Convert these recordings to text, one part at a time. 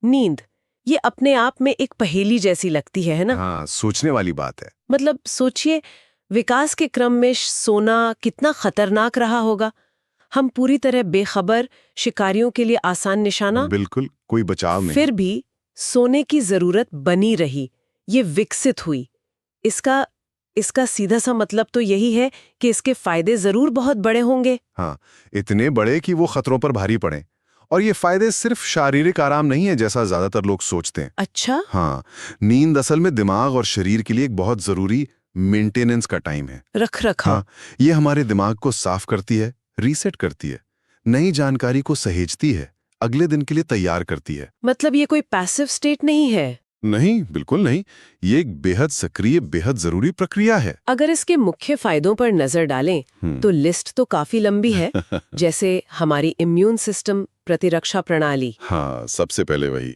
नींद, ये अपने आप में एक पहेली जैसी लगती है ना? हाँ, सोचने वाली बात है। मतलब सोचिए, विकास के क्रम में सोना कितना खतरनाक रहा होगा। हम पूरी तरह बेखबर, शिकारियों के लिए आसान निशाना, बिल्कुल, कोई बचाव नहीं। फिर भी सोने की जरूरत बनी रही, ये विकसित हुई। इसका इसका सीधा सा मतलब तो यही है कि इसके फायदे जरूर बहुत बड़े होंगे। हाँ, इतने बड़े कि वो खतरों पर भारी पड़े। और ये फायदे सिर्फ शारीरिक आराम नहीं है जैसा ज्यादातर लोग सोचते हैं। अच्छा। हाँ, नींद असल में दिमाग और शरीर के लिए एक बहुत जरूरी मेंटेनेंस का टाइम है। रख रखाव। हाँ, ये हमारे दिमाग को साफ करती है, रीसेट करती है, नई जानकारी को सहेजती है, अगले दिन के लिए तैयार करती है। मतलब ये कोई पैसिव स्टेट नहीं है। नहीं, बिल्कुल नहीं। ये एक बेहद सक्रिय, बेहद जरूरी प्रक्रिया है। अगर इसके मुख्य फायदों पर नजर डालें तो लिस्ट तो काफी लंबी है। जैसे हमारी इम्यून सिस्टम, प्रतिरक्षा प्रणाली। हाँ, सबसे पहले वही।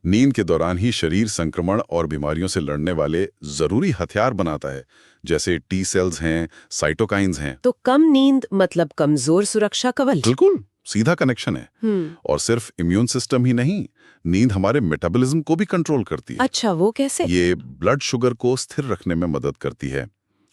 नींद के दौरान ही शरीर संक्रमण और बीमारियों से लड़ने वाले जरूरी हथियार बनाता है, जैसे टी सेल्स हैं, साइटोकाइंस हैं। तो कम नींद मतलब कमजोर सुरक्षा कवच। बिल्कुल सीधा कनेक्शन है। और सिर्फ इम्यून सिस्टम ही नहीं, नींद हमारे मेटाबॉलिज्म को भी कंट्रोल करती है। अच्छा, वो कैसे? ये ब्लड शुगर को स्थिर रखने में मदद करती है।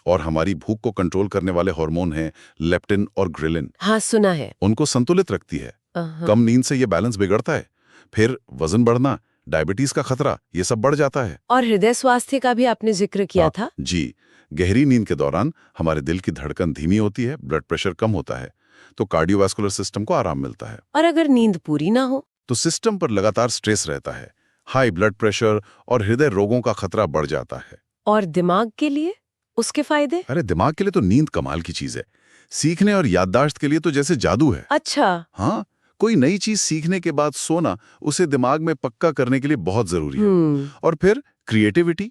और हमारी भूख को कंट्रोल करने वाले हार्मोन हैं लेप्टिन और ग्रिलिन, हाँ, सुना है। उनको संतुलित रखती है। कम नींद से ये बैलेंस बिगड़ता है, फिर वजन बढ़ना, डायबिटीज का खतरा, ये सब बढ़ जाता है। और हृदय स्वास्थ्य का भी आपने जिक्र किया हाँ, था। जी। गहरी नींद के दौरान हमारे दिल की धड़कन धीमी होती है, ब्लड प्रेशर कम होता है, तो कार्डियोवास्कुलर सिस्टम को आराम मिलता है। और अगर नींद पूरी ना हो? तो सिस्टम पर लगातार स्ट्रेस रहता है, हाई ब्लड प्रेशर और हृदय रोगों का खतरा बढ़ जाता है। और दिमाग के लिए उसके फायदे? अरे, दिमाग के लिए तो नींद कमाल की चीज है। सीखने और याददाश्त के लिए तो जैसे जादू है। अच्छा। हाँ, कोई नई चीज सीखने के बाद सोना उसे दिमाग में पक्का करने के लिए बहुत जरूरी है। और फिर क्रिएटिविटी,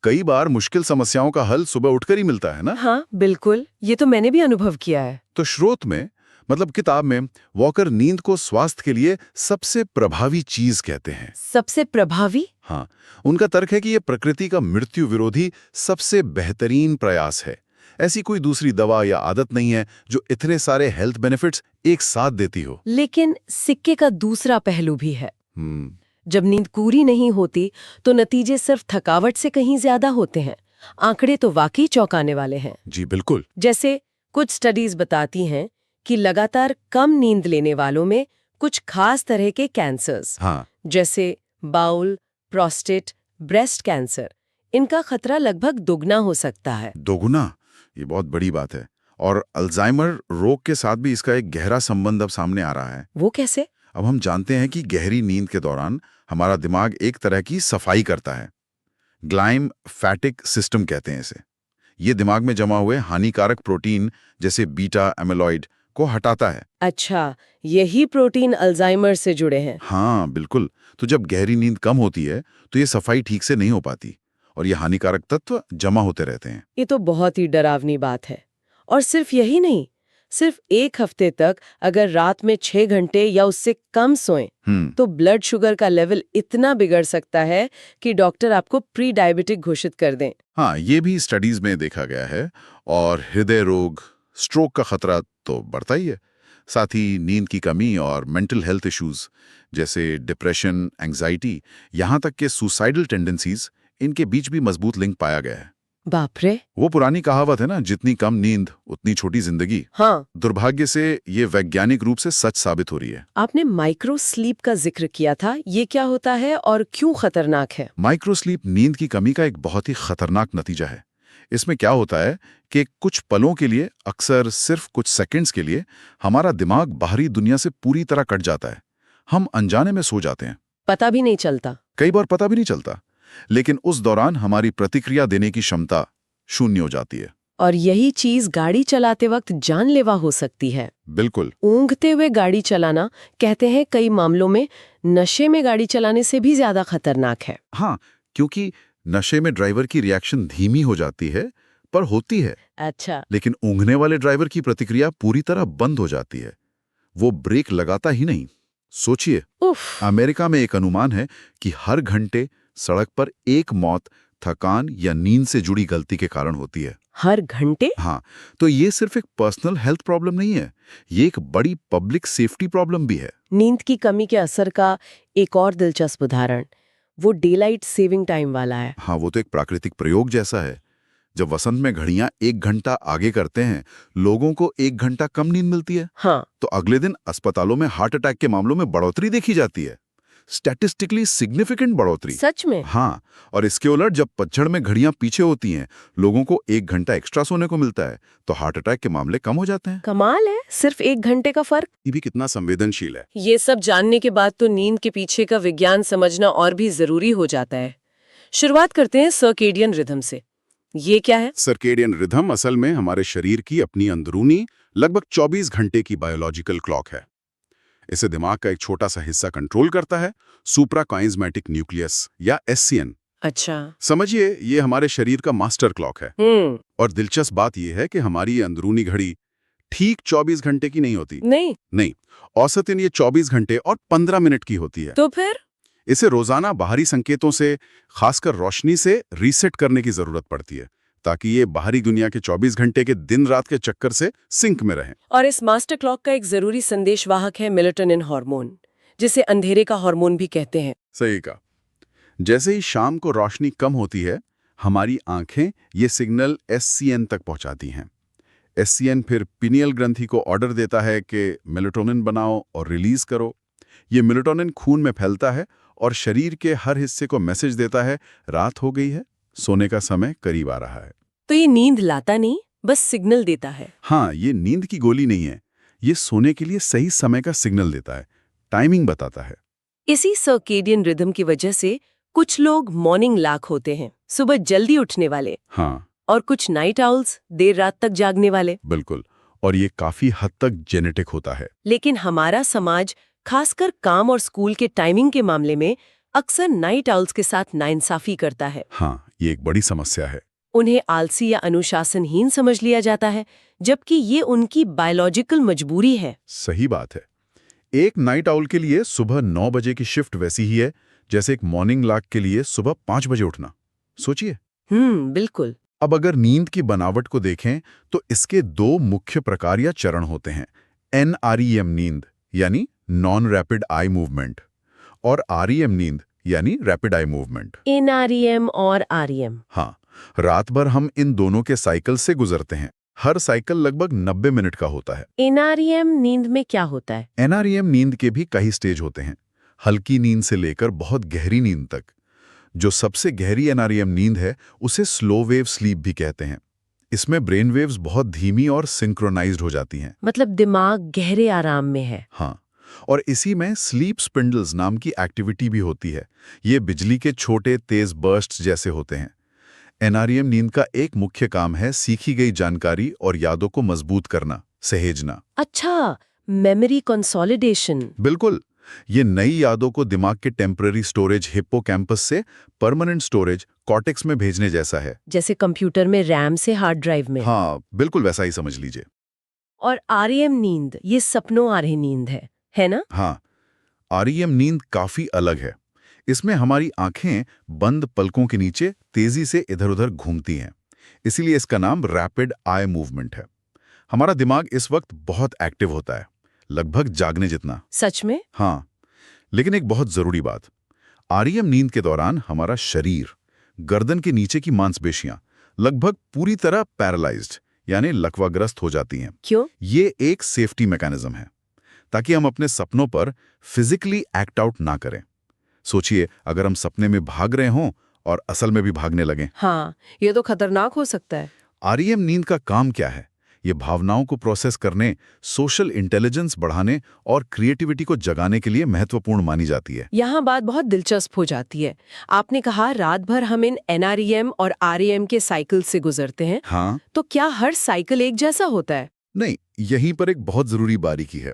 कई बार मुश्किल समस्याओं का हल सुबह उठकर ही मिलता है ना। हाँ बिल्कुल, ये तो मैंने भी अनुभव किया है। तो स्रोत में, मतलब किताब में, वॉकर नींद को स्वास्थ्य के लिए सबसे प्रभावी चीज कहते हैं। सबसे प्रभावी? हाँ, उनका तर्क है कि यह प्रकृति का मृत्यु विरोधी सबसे बेहतरीन प्रयास है। ऐसी कोई दूसरी दवा या आदत नहीं है जो इतने सारे हेल्थ बेनिफिट्स एक साथ देती हो। लेकिन सिक्के का दूसरा पहलू भी है। हम्म, जब नींद पूरी नहीं होती तो नतीजे सिर्फ थकावट से कहीं ज्यादा होते हैं। आंकड़े तो वाकई चौंकाने वाले हैं। जी बिल्कुल। जैसे कुछ स्टडीज बताती हैं कि लगातार कम नींद लेने वालों में कुछ खास तरह के कैंसर्स, हाँ, जैसे बाउल, प्रोस्टेट, ब्रेस्ट कैंसर, इनका खतरा लगभग दुगना हो सकता है। दोगुना, ये बहुत बड़ी बात है। और अल्जाइमर रोग के साथ भी इसका एक गहरा संबंध अब सामने आ रहा है। वो कैसे? अब हम जानते हैं कि गहरी नींद के दौरान हमारा दिमाग एक तरह की सफाई करता है। ग्लाइम्फेटिक सिस्टम कहते हैं इसे। ये दिमाग में जमा हुए हानिकारक प्रोटीन जैसे बीटा एमिलॉइड को हटाता है। अच्छा, यही प्रोटीन अल्जाइमर से जुड़े हैं। हाँ बिल्कुल। तो जब गहरी नींद कम होती है तो ये सफाई ठीक से नहीं हो पाती और ये हानिकारक तत्व जमा होते रहते हैं। ये तो बहुत ही डरावनी बात है। और सिर्फ यही नहीं, सिर्फ एक हफ्ते तक अगर रात में 6 घंटे या उससे कम सोएं तो ब्लड शुगर का लेवल इतना बिगड़ सकता है कि डॉक्टर आपको प्री डायबिटिक घोषित कर दें। हाँ, ये भी स्टडीज में देखा गया है। और हृदय रोग, स्ट्रोक का खतरा तो बढ़ता ही है। साथ ही नींद की कमी और मेंटल हेल्थ इश्यूज जैसे डिप्रेशन, एंजाइटी, यहाँ तक के सुसाइडल टेंडेंसीज, इनके बीच भी मजबूत लिंक पाया गया है। बाप रे। वो पुरानी कहावत है ना, जितनी कम नींद उतनी छोटी जिंदगी। हाँ। दुर्भाग्य से ये वैज्ञानिक रूप से सच साबित हो रही है। आपने माइक्रो स्लीप का जिक्र किया था, ये क्या होता है और क्यों खतरनाक है? माइक्रो स्लीप नींद की कमी का एक बहुत ही खतरनाक नतीजा है। इसमें क्या होता है कि कुछ पलों के लिए, अक्सर सिर्फ कुछ सेकंड्स के लिए, हमारा दिमाग बाहरी दुनिया से पूरी तरह कट जाता है। हम अनजाने में सो जाते हैं। पता भी नहीं चलता। कई बार पता भी नहीं चलता, लेकिन उस दौरान हमारी प्रतिक्रिया देने की क्षमता शून्य हो जाती है। और यही चीज गाड़ी चलाते वक्त जानलेवा हो सकती है। बिल्कुल। ऊँघते हुए गाड़ी चलाना, कहते हैं, कई मामलों में नशे में गाड़ी चलाने से भी ज्यादा खतरनाक है। हाँ, क्योंकि नशे में ड्राइवर की रिएक्शन धीमी हो जाती है, पर होती है। अच्छा। लेकिन ऊँघने वाले ड्राइवर की प्रतिक्रिया पूरी तरह बंद हो जाती है। वो ब्रेक लगाता ही नहीं। सोचिए, अमेरिका में एक अनुमान है कि हर घंटे सड़क पर एक मौत थकान या नींद से जुड़ी गलती के कारण होती है। हर घंटे? हाँ, तो ये सिर्फ एक पर्सनल हेल्थ प्रॉब्लम नहीं है, ये एक बड़ी पब्लिक सेफ्टी प्रॉब्लम भी है। नींद की कमी के असर का एक और दिलचस्प उदाहरण वो डेलाइट सेविंग टाइम वाला है। हाँ, वो तो एक प्राकृतिक प्रयोग जैसा है। जब वसंत में घड़ियां 1 घंटा आगे करते हैं, लोगों को 1 घंटा कम नींद मिलती है, हाँ, तो अगले दिन अस्पतालों में हार्ट अटैक के मामलों में बढ़ोतरी देखी जाती है। स्टैटिस्टिकली सिग्निफिकेंट बढ़ोतरी। सच में? हाँ, और इसके उलट जब पतझड़ में घड़ियां पीछे होती हैं, लोगों को 1 घंटा एक्स्ट्रा सोने को मिलता है, तो हार्ट अटैक के मामले कम हो जाते हैं। कमाल है, सिर्फ 1 घंटे का फर्क। ये भी कितना संवेदनशील है। ये सब जानने के बाद तो नींद के पीछे का विज्ञान समझना और भी जरूरी हो जाता है। शुरुआत करते हैं सर्केडियन रिदम से। ये क्या है? सर्केडियन रिदम असल में हमारे शरीर की अपनी अंदरूनी लगभग 24 घंटे की बायोलॉजिकल क्लॉक है। इसे दिमाग का एक छोटा सा हिस्सा कंट्रोल करता है, सुप्राकाइंजमेटिक न्यूक्लियस या एससीएन। अच्छा। समझिए, ये हमारे शरीर का मास्टर क्लॉक है। और दिलचस्प बात यह है कि हमारी ये अंदरूनी घड़ी ठीक 24 घंटे की नहीं होती। नहीं। औसतन ये 24 घंटे और 15 मिनट की होती है। तो फिर? इसे रोजाना बाहरी संकेतों से, खासकर रोशनी से रीसेट करने की जरूरत पड़ती है, ताकि ये बाहरी दुनिया के 24 घंटे के दिन रात के चक्कर से सिंक में रहें। और इस मास्टर क्लॉक का एक जरूरी संदेशवाहक है मेलाटोनिन हार्मोन, जिसे अंधेरे का हार्मोन भी कहते हैं। सही कहा। जैसे ही शाम को रोशनी कम होती है, हमारी आंखें ये सिग्नल एससीएन तक पहुंचाती हैं। एससीएन फिर पिनियल ग्रंथि को ऑर्डर देता है कि मेलाटोनिन बनाओ और रिलीज करो। ये मेलाटोनिन खून में फैलता है और शरीर के हर हिस्से को मैसेज देता है, रात हो गई है, सोने का समय करीब आ रहा है। तो ये नींद लाता नहीं, बस सिग्नल देता है। हाँ, ये नींद की गोली नहीं है, ये सोने के लिए सही समय का सिग्नल देता है, टाइमिंग बताता है। इसी सर्केडियन रिदम की वजह से कुछ लोग मॉर्निंग लार्क होते हैं, सुबह जल्दी उठने वाले। हाँ, और कुछ नाइट आउल्स, देर रात तक जागने वाले। बिल्कुल। और ये काफी हद तक जेनेटिक होता है। लेकिन हमारा समाज, खासकर काम और स्कूल के टाइमिंग के मामले में, अक्सर नाइट आउल्स के साथ नाइंसाफी करता है। हाँ, ये एक बड़ी समस्या है। उन्हें आलसी या अनुशासनहीन समझ लिया जाता है, जबकि ये उनकी बायोलॉजिकल मजबूरी है। सही बात है। एक नाइट आउल के लिए सुबह 9 बजे की शिफ्ट वैसी ही है जैसे एक मॉर्निंग लार्क के लिए सुबह 5 बजे उठना। सोचिए। बिल्कुल। अब अगर नींद की बनावट को देखें तो इसके 2 मुख्य प्रकार या चरण होते हैं। NREM नींद यानी नॉन रैपिड आई मूवमेंट, और REM नींद यानी रैपिड आई मूवमेंट। NREM और REM। हाँ, रात भर हम इन दोनों के साइकिल से गुजरते हैं। हर साइकिल लगभग 90 मिनट का होता है। NREM नींद में क्या होता है? NREM नींद के भी कई स्टेज होते हैं, हल्की नींद से लेकर बहुत गहरी नींद तक। जो सबसे गहरी NREM नींद है उसे स्लो वेव स्लीप भी कहते हैं। इसमें ब्रेन वेव्स बहुत धीमी और सिंक्रोनाइज्ड हो जाती हैं। मतलब दिमाग गहरे आराम में है। हाँ, और इसी में स्लीप स्पिंडल्स नाम की एक्टिविटी भी होती है। ये बिजली के छोटे तेज बर्स्ट्स जैसे होते हैं। NREM नींद का एक मुख्य काम है सीखी गई जानकारी और यादों को मजबूत करना, सहेजना। अच्छा, मेमोरी कंसोलिडेशन। बिल्कुल। ये नई यादों को दिमाग के टेम्पररी स्टोरेज हिप्पोकैम्पस से परमानेंट स्टोरेज कॉर्टेक्स में भेजने जैसा है। जैसे कंप्यूटर में रैम से हार्ड ड्राइव में। हाँ, बिल्कुल वैसा ही समझ लीजिए। और REM नींद, ये सपनों आ रही नींद है ना? हाँ, REM नींद काफी अलग है। इसमें हमारी आंखें बंद पलकों के नीचे तेजी से इधर-उधर घूमती हैं। इसीलिए इसका नाम रैपिड आई मूवमेंट है। हमारा दिमाग इस वक्त बहुत एक्टिव होता है, लगभग जागने जितना। सच में? हाँ, लेकिन एक बहुत जरूरी बात, REM नींद के दौरान हमारा शरीर, गर्दन के नीचे की मांसपेशियां लगभग पूरी तरह पैरालाइज्ड यानी लकवाग्रस्त हो जाती हैं। क्यों? ये एक सेफ्टी मैकेनिज्म है, ताकि हम अपने सपनों पर फिजिकली एक्ट आउट ना करें। सोचिए, अगर हम सपने में भाग रहे हों और असल में भी भागने लगें। हाँ, ये तो खतरनाक हो सकता है। REM नींद का काम क्या है? ये भावनाओं को प्रोसेस करने, सोशल इंटेलिजेंस बढ़ाने और क्रिएटिविटी को जगाने के लिए महत्वपूर्ण मानी जाती है। यहाँ बात बहुत दिलचस्प हो जाती है। आपने कहा रात भर हम इन NREM और REM के साइकिल से गुजरते हैं। हाँ, तो क्या हर साइकिल एक जैसा होता है? नहीं, यहीं पर एक बहुत जरूरी बारीकी है।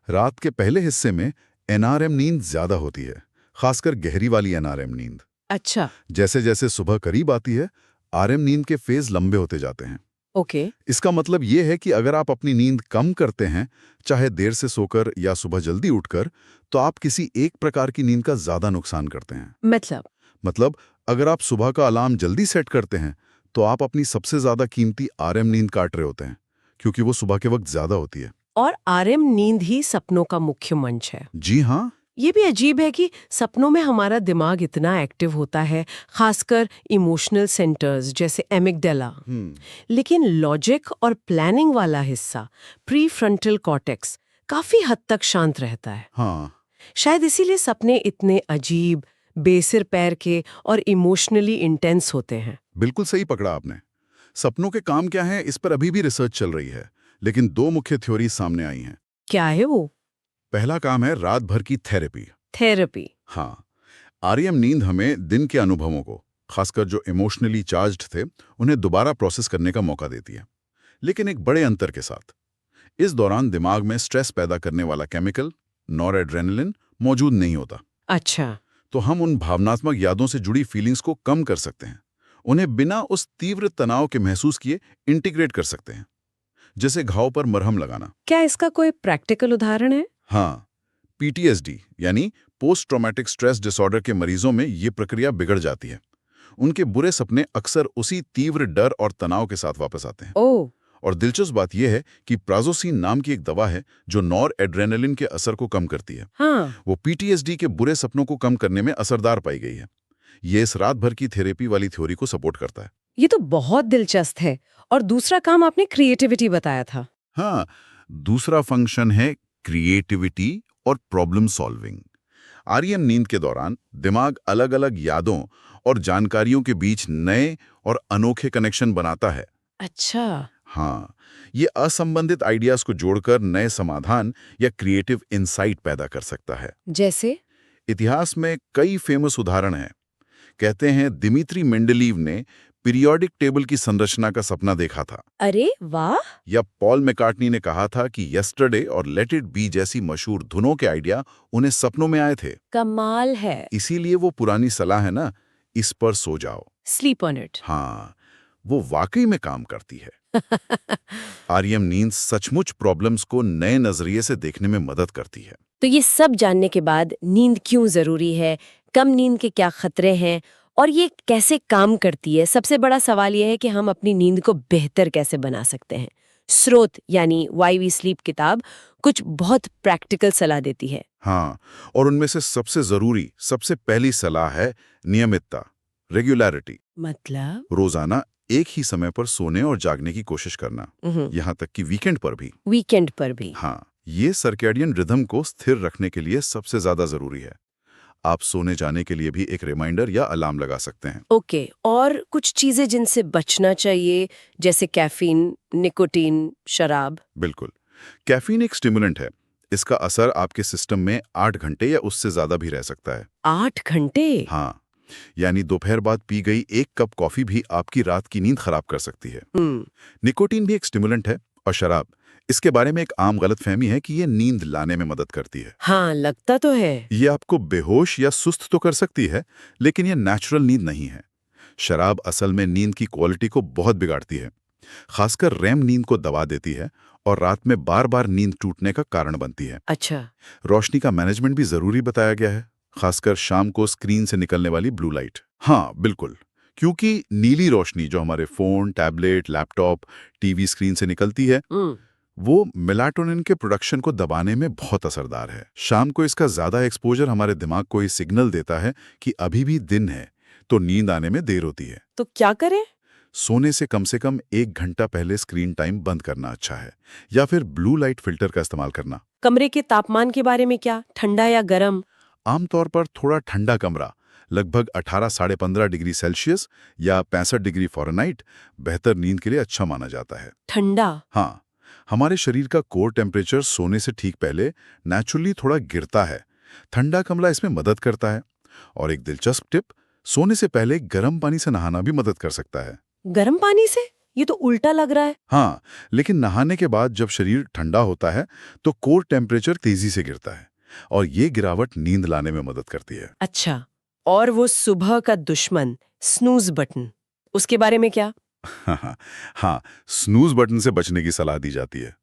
रात के पहले हिस्से में NREM नींद ज्यादा होती है, खासकर गहरी वाली NREM नींद। अच्छा। जैसे जैसे सुबह करीब आती है, REM नींद के फेज लंबे होते जाते हैं। ओके। इसका मतलब ये है कि अगर आप अपनी नींद कम करते हैं, चाहे देर से सोकर या सुबह जल्दी उठकर, तो आप किसी एक प्रकार की नींद का ज्यादा नुकसान करते हैं। मतलब? मतलब अगर आप सुबह का अलार्म जल्दी सेट करते हैं, तो आप अपनी सबसे ज्यादा कीमती आरएम नींद काट रहे होते हैं, क्योंकि वो सुबह के वक्त ज्यादा होती है। और आरएम नींद ही सपनों का मुख्य मंच है। जी हाँ। ये भी अजीब है कि सपनों में हमारा दिमाग इतना एक्टिव होता है, खासकर इमोशनल सेंटर्स जैसे एमिगडाला। लेकिन लॉजिक और प्लानिंग वाला हिस्सा, प्री फ्रंटल कॉर्टेक्स, काफी हद तक शांत रहता है। हाँ, शायद इसीलिए सपने इतने अजीब, बेसिर पैर के और इमोशनली इंटेंस होते हैं। बिल्कुल सही पकड़ा आपने। सपनों के काम क्या है, इस पर अभी भी रिसर्च चल रही है, लेकिन 2 मुख्य थ्योरी सामने आई हैं। क्या है वो? पहला काम है रात भर की थेरेपी। थेरेपी। हाँ, आरएम नींद हमें दिन के अनुभवों को, खासकर जो इमोशनली चार्ज्ड थे, उन्हें दोबारा प्रोसेस करने का मौका देती है, लेकिन एक बड़े अंतर के साथ। इस दौरान दिमाग में स्ट्रेस पैदा करने वाला केमिकल नॉरएड्रेनालिन मौजूद नहीं होता। अच्छा। तो हम उन भावनात्मक यादों से जुड़ी फीलिंग्स को कम कर सकते हैं, उन्हें बिना उस तीव्र तनाव के महसूस किए इंटीग्रेट कर सकते हैं, जैसे घाव पर मरहम लगाना। क्या इसका कोई प्रैक्टिकल उदाहरण है? हाँ, पीटीएसडी यानी पोस्ट ट्रॉमेटिक स्ट्रेस डिसऑर्डर के मरीजों में ये प्रक्रिया बिगड़ जाती है। उनके बुरे सपने अक्सर उसी तीव्र डर और तनाव के साथ वापस आते हैं। ओह। और दिलचस्प बात यह है कि प्राजोसिन नाम की एक दवा है जो नॉरएड्रेनालिन के असर को कम करती है। हाँ। वो पीटीएसडी के बुरे सपनों को कम करने में असरदार पाई गई है। ये इस रात भर की थेरेपी वाली थ्योरी को सपोर्ट करता है। ये तो बहुत दिलचस्प है। और दूसरा काम आपने क्रिएटिविटी बताया था। हाँ, दूसरा फंक्शन है क्रिएटिविटी और प्रॉब्लम सॉल्विंग। आरएम नींद के दौरान दिमाग अलग अलग यादों और जानकारियों के बीच नए और अनोखे कनेक्शन बनाता है। अच्छा। हाँ, ये असंबंधित आइडियाज को जोड़कर नए समाधान या क्रिएटिव इंसाइट पैदा कर सकता है। जैसे? इतिहास में कई फेमस उदाहरण हैं। कहते हैं दिमित्री मेंडेलीव ने पीरियोडिक टेबल की संरचना का सपना देखा था। अरे वाह। या पॉल मैकार्टनी ने कहा था कि यस्टरडे और लेट इट बी जैसी मशहूर धुनों के आइडिया उन्हें सपनों में आए थे। कमाल है। इसीलिए वो पुरानी सलाह है ना, इस पर सो जाओ, स्लीप ऑन इट। हाँ, वो वाकई में काम करती है। आरएम नींद सचमुच प्रॉब्लम्स को नए नजरिए से देखने में मदद करती है। तो ये सब जानने के बाद नींद क्यों जरूरी है, कम नींद के क्या खतरे हैं और ये कैसे काम करती है, सबसे बड़ा सवाल ये है कि हम अपनी नींद को बेहतर कैसे बना सकते हैं। स्रोत यानी व्हाई वी स्लीप किताब कुछ बहुत प्रैक्टिकल सलाह देती है। हाँ, और उनमें से सबसे जरूरी, सबसे पहली सलाह है नियमितता, रेगुलरिटी। मतलब? रोजाना एक ही समय पर सोने और जागने की कोशिश करना, यहाँ तक कि वीकेंड पर भी। वीकेंड पर भी। हाँ, ये सर्कैडियन रिदम को स्थिर रखने के लिए सबसे ज्यादा जरूरी है। आप सोने जाने के लिए भी एक रिमाइंडर या अलार्म लगा सकते हैं। ओके, और कुछ चीजें जिनसे बचना चाहिए, जैसे कैफीन, निकोटीन, शराब? बिल्कुल, कैफीन एक स्टिमुलेंट है। इसका असर आपके सिस्टम में 8 घंटे या उससे ज्यादा भी रह सकता है। 8 घंटे? हाँ, यानी दोपहर बाद पी गई 1 कप कॉफी भी आपकी रात की नींद खराब कर सकती है। निकोटीन भी एक स्टिमुलेंट है। और शराब, इसके बारे में एक आम गलतफहमी है कि ये नींद लाने में मदद करती है। हाँ, लगता तो है। ये आपको बेहोश या सुस्त तो कर सकती है, लेकिन ये नेचुरल नींद नहीं है। शराब असल में नींद की क्वालिटी को बहुत बिगाड़ती है, खासकर रैम नींद को दबा देती है और रात में बार बार नींद टूटने का कारण बनती है। अच्छा। रोशनी का मैनेजमेंट भी जरूरी बताया गया है, खासकर शाम को स्क्रीन से निकलने वाली ब्लू लाइट। हाँ बिल्कुल, क्योंकि नीली रोशनी जो हमारे phone, tablet, laptop, TV screen से निकलती है, वो मेलाटोनिन के प्रोडक्शन को दबाने में बहुत असरदार है। शाम को इसका ज्यादा एक्सपोजर हमारे दिमाग को ये सिग्नल देता है कि अभी भी दिन है, तो नींद आने में देर होती है। तो क्या करें? सोने से कम 1 घंटा पहले स्क्रीन टाइम बंद करना अच्छा है, या फिर ब्लू लाइट फिल्टर का इस्तेमाल करना। कमरे के तापमान के बारे में क्या, ठंडा या गर्म? आमतौर पर थोड़ा ठंडा कमरा, लगभग 18-15.5 डिग्री सेल्सियस या 65 डिग्री फ़ारेनहाइट बेहतर नींद के लिए अच्छा माना जाता है। ठंडा? हाँ, हमारे शरीर का कोर टेम्परेचर सोने से ठीक पहले नेचुरली थोड़ा गिरता है। ठंडा कमरा इसमें मदद करता है। और एक दिलचस्प टिप, सोने से पहले गर्म पानी से नहाना भी मदद कर सकता है। गर्म पानी से? ये तो उल्टा लग रहा है। हाँ, लेकिन नहाने के बाद जब शरीर ठंडा होता है तो कोर टेम्परेचर तेजी से गिरता है और ये गिरावट नींद लाने में मदद करती है। अच्छा, और वो सुबह का दुश्मन स्नूज बटन, उसके बारे में क्या? हाँ, स्नूज बटन से बचने की सलाह दी जाती है।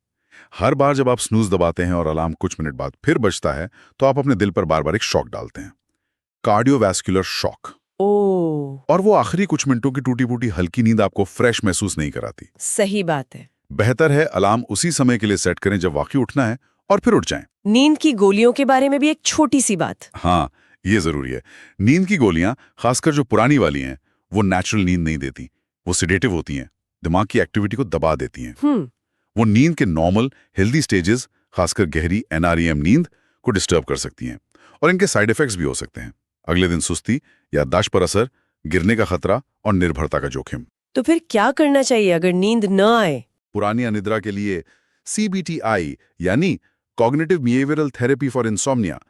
हर बार जब आप स्नूज दबाते हैं और अलार्म कुछ मिनट बाद फिर बजता है, तो आप अपने दिल पर बार बार एक शॉक डालते हैं, कार्डियोवैस्कुलर शॉक। ओह, और वो आखिरी कुछ मिनटों की टूटी-फूटी हल्की नींद आपको फ्रेश महसूस नहीं कराती। सही बात है। बेहतर है अलार्म उसी समय के लिए सेट करें जब वाकई उठना है और फिर उठ जाएं। नींद की गोलियों के बारे में भी एक छोटी सी बात। हाँ, ये जरूरी है। नींद की गोलियां, खासकर जो पुरानी वाली हैं, वो नेचुरल नींद नहीं देती। वो सिडेटिव होती हैं, दिमाग की एक्टिविटी को दबा देती हैं। वो नींद के नॉर्मल, हेल्दी स्टेजेस, खासकर गहरी NREM नींद को डिस्टर्ब कर सकती हैं और इनके साइड इफेक्ट्स भी हो सकते हैं। अगले दिन सुस्ती, याददाश्त पर असर, गिरने का खतरा और निर्भरता का जोखिम। तो फिर क्या करना चाहिए अगर नींद न आए? पुरानी अनिद्रा के लिए CBTI यानी cognitive behavioural therapy for insomnia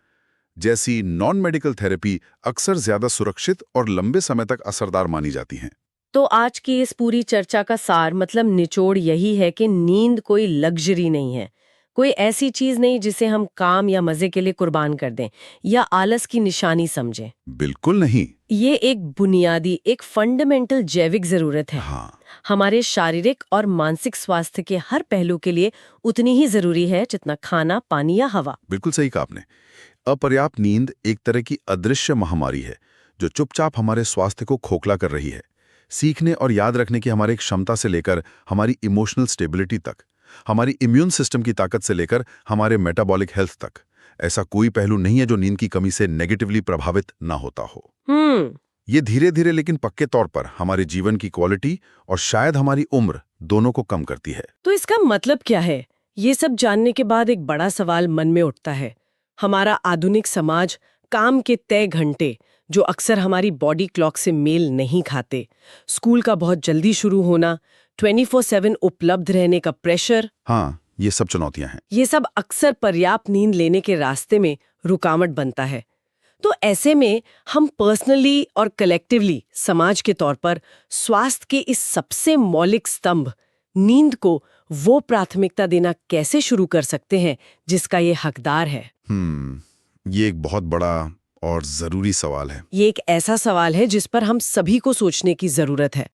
जैसी नॉन मेडिकल थेरेपी अक्सर ज्यादा सुरक्षित और लंबे समय तक असरदार मानी जाती हैं। तो आज की इस पूरी चर्चा का सार मतलब निचोड़ यही है कि नींद कोई लग्जरी नहीं है, कोई ऐसी चीज नहीं जिसे हम काम या मजे के लिए कुर्बान कर दें या आलस की निशानी समझें। बिल्कुल नहीं। ये एक बुनियादी, एक फंडामेंटल जैविक जरूरत है। हाँ, हमारे शारीरिक और मानसिक स्वास्थ्य के हर पहलू के लिए उतनी ही जरूरी है जितना खाना, पानी या हवा। बिल्कुल सही कहा आपने। अपर्याप्त नींद एक तरह की अदृश्य महामारी है जो चुपचाप हमारे स्वास्थ्य को खोखला कर रही है। सीखने और याद रखने की हमारी क्षमता से लेकर हमारी इमोशनल स्टेबिलिटी तक, हमारी इम्यून सिस्टम की ताकत से लेकर हमारे मेटाबॉलिक हेल्थ तक, ऐसा कोई पहलू नहीं है जो नींद की कमी से नेगेटिवली प्रभावित ना होता हो। ये धीरे धीरे लेकिन पक्के तौर पर हमारे जीवन की क्वालिटी और शायद हमारी उम्र दोनों को कम करती है। तो इसका मतलब क्या है? ये सब जानने के बाद एक बड़ा सवाल मन में उठता है। हमारा आधुनिक समाज काम के तय घंटे जो अक्सर हमारी बॉडी क्लॉक से मेल नहीं खाते, स्कूल का बहुत जल्दी शुरू होना, 24/7 उपलब्ध रहने का प्रेशर, हाँ, ये सब चुनौतियां हैं। ये सब अक्सर पर्याप्त नींद लेने के रास्ते में रुकावट बनता है। तो ऐसे में हम पर्सनली और कलेक्टिवली समाज के तौर पर स्वास्थ्य के इस सबसे मौलिक स्तंभ नींद को वो प्राथमिकता देना कैसे शुरू कर सकते हैं जिसका ये हकदार है? ये एक बहुत बड़ा और जरूरी सवाल है। ये एक ऐसा सवाल है जिस पर हम सभी को सोचने की जरूरत है।